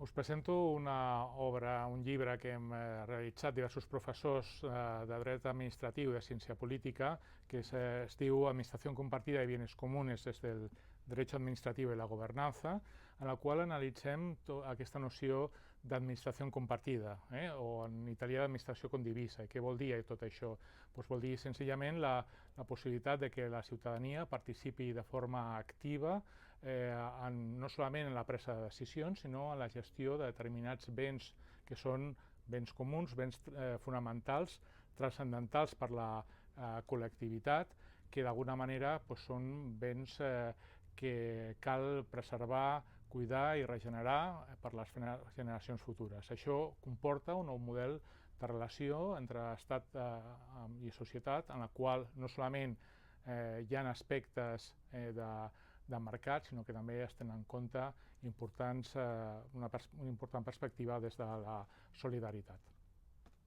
Us presento una obra, un llibre que hem realitzat diversos professors de dret administratiu i de ciència política, que es diu Administración compartida de bienes comunes desde el derecho administrativo y la gobernanza, en la qual analitzem aquesta noció d'administració compartida, o en italià d'administració condivisa. I què vol dir tot això? Doncs vol dir senzillament la possibilitat de que la ciutadania participi de forma activa no solament en la presa de decisions, sinó en la gestió de determinats béns que són béns comuns, béns fonamentals, transcendentals per la col·lectivitat, que d'alguna manera són béns que cal preservar, cuidar i regenerar per les generacions futures. Això comporta un nou model de relació entre estat i societat, en la qual no solament hi ha aspectes de mercat, sinó que també es tenen en compte una important perspectiva des de la solidaritat.